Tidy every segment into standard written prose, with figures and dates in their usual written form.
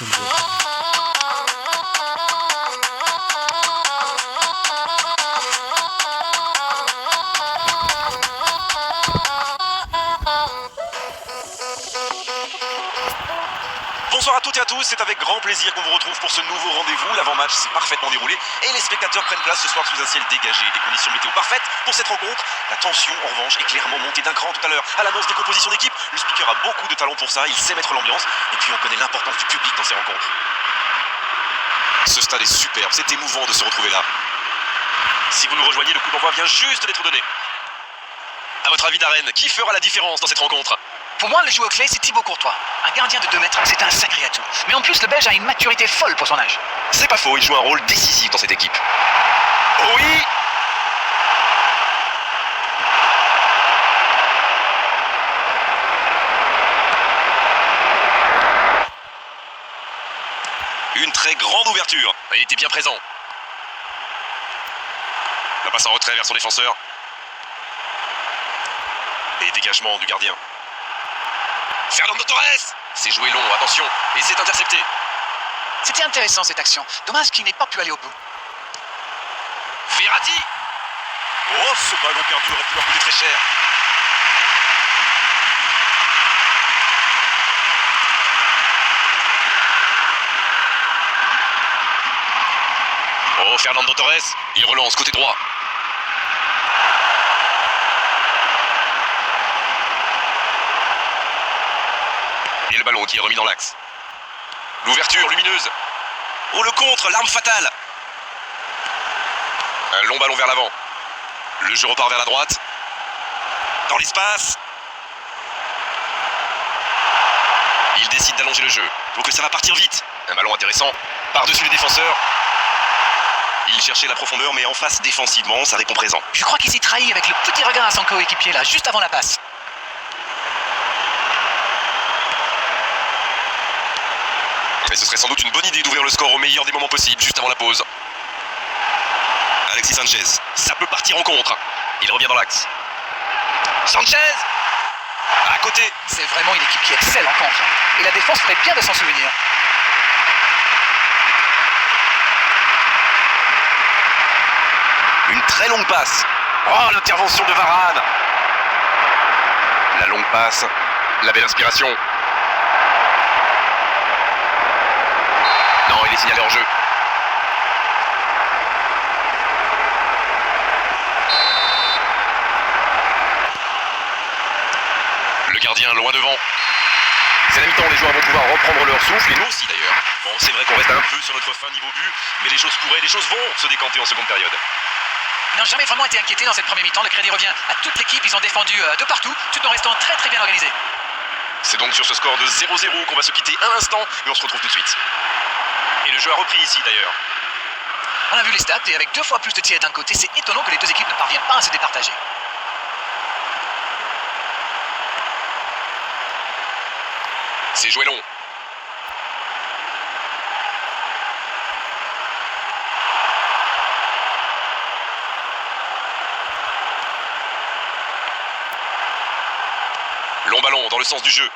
comme jeu. Bonsoir à toutes et à tous, c'est avec grand plaisir qu'on vous retrouve pour ce nouveau rendez-vous. L'avant-match s'est parfaitement déroulé et les spectateurs prennent place ce soir sous un ciel dégagé. Des conditions météo parfaites pour cette rencontre. La tension, en revanche, est clairement montée d'un cran tout à l'heure. À l'annonce des compositions d'équipe, le speaker a beaucoup de talent pour ça, il sait mettre l'ambiance et puis on connaît l'importance du public dans ces rencontres. Ce stade est superbe, c'est émouvant de se retrouver là. Si vous nous rejoignez, le coup d'envoi vient juste d'être donné. À votre avis, Darren, qui fera la différence dans cette rencontre ? Pour moi, le joueur clé, c'est Thibaut Courtois. Un gardien de 2 mètres, c'est un sacré atout. Mais en plus, le Belge a une maturité folle pour son âge. C'est pas faux, il joue un rôle décisif dans cette équipe. Oh oui! Une très grande ouverture. Il était bien présent. La passe en retrait vers son défenseur. Et dégagement du gardien. Fernando Torres! C'est joué long, attention. Et c'est intercepté. C'était intéressant cette action. Dommage qu'il n'ait pas pu aller au bout. Verratti! Oh, ce ballon perdu aurait pu leur coûter très cher. Oh, Fernando Torres, il relance côté droit. Et le ballon qui est remis dans l'axe. L'ouverture lumineuse. Oh, le contre, l'arme fatale. Un long ballon vers l'avant. Le jeu repart vers la droite. Dans l'espace. Il décide d'allonger le jeu. Donc ça va partir vite. Un ballon intéressant. Par-dessus les défenseurs. Il cherchait la profondeur, mais en face défensivement, ça répond présent. Je crois qu'il s'est trahi avec le petit regard à son coéquipier là, juste avant la passe. Mais ce serait sans doute une bonne idée d'ouvrir le score au meilleur des moments possibles, juste avant la pause. Alexis Sanchez, ça peut partir en contre. Il revient dans l'axe. Sanchez! À côté. C'est vraiment une équipe qui excelle en contre. Et la défense ferait bien de s'en souvenir. Une très longue passe. Oh, l'intervention de Varane. La longue passe. La belle inspiration. Non, il est signalé hors jeu. Le gardien loin devant. C'est la mi-temps, les joueurs vont pouvoir reprendre leur souffle, et nous aussi d'ailleurs. Bon, c'est vrai qu'on reste un peu sur notre fin niveau but, mais les choses vont se décanter en seconde période. Ils n'ont jamais vraiment été inquiétés dans cette première mi-temps. Le crédit revient à toute l'équipe. Ils ont défendu de partout, tout en restant très très bien organisés. C'est donc sur ce score de 0-0 qu'on va se quitter un instant, mais on se retrouve tout de suite. Et le jeu a repris ici d'ailleurs. On a vu les stats et avec 2 fois plus de tirs d'un côté, c'est étonnant que les deux équipes ne parviennent pas à se départager. C'est joué long. Long ballon dans le sens du jeu.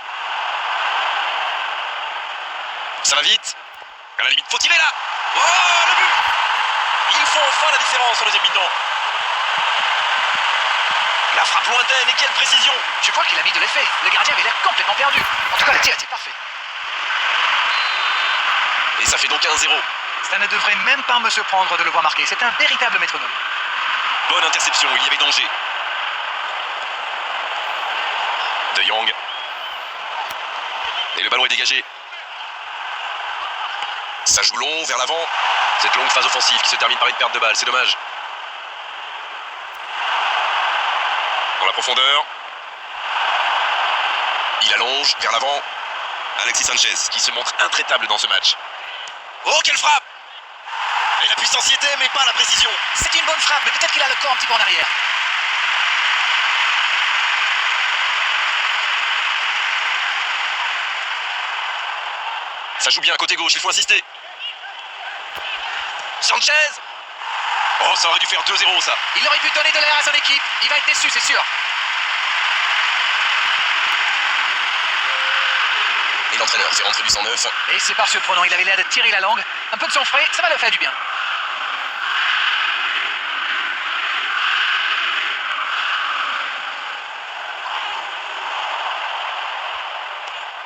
Ça va vite. À la limite, faut tirer là. Oh, le but. Ils font enfin la différence en deuxième mi-temps. La frappe lointaine et quelle précision. Je crois qu'il a mis de l'effet. Le gardien avait l'air complètement perdu. En tout cas, le tir était parfait. Et ça fait donc 1-0. Ça ne devrait même pas me surprendre de le voir marquer. C'est un véritable métronome. Bonne interception, il y avait danger. De Jong. Et le ballon est dégagé. Ça joue long vers l'avant. Cette longue phase offensive qui se termine par une perte de balle, c'est dommage. Dans la profondeur. Il allonge vers l'avant. Alexis Sanchez qui se montre intraitable dans ce match. Oh, quelle frappe! Et la puissance y était, mais pas la précision. C'est une bonne frappe, mais peut-être qu'il a le corps un petit peu en arrière. Ça joue bien côté gauche, il faut insister. Sanchez! Oh, ça aurait dû faire 2-0 ça. Il aurait pu donner de l'air à son équipe. Il va être déçu, c'est sûr. Et dans l'entraîneur fait rentrer du 109. Et c'est pas surprenant, il avait l'air de tirer la langue. Un peu de sang frais, ça va le faire du bien.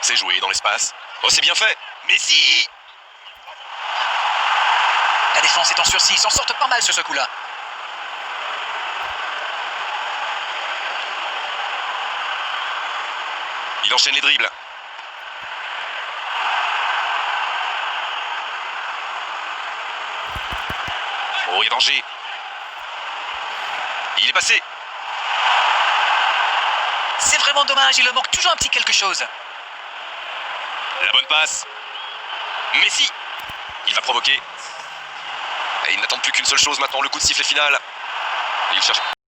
C'est joué dans l'espace. Oh, c'est bien fait. Messi! La défense est en sursis, ils s'en sortent pas mal sur ce coup-là. Il enchaîne les dribbles. Oh, il y a danger. Il est passé. C'est vraiment dommage, il leur manque toujours un petit quelque chose. La bonne passe. Messi. Il va provoquer. Et il n'attend plus qu'une seule chose maintenant, le coup de sifflet final. Et il cherche...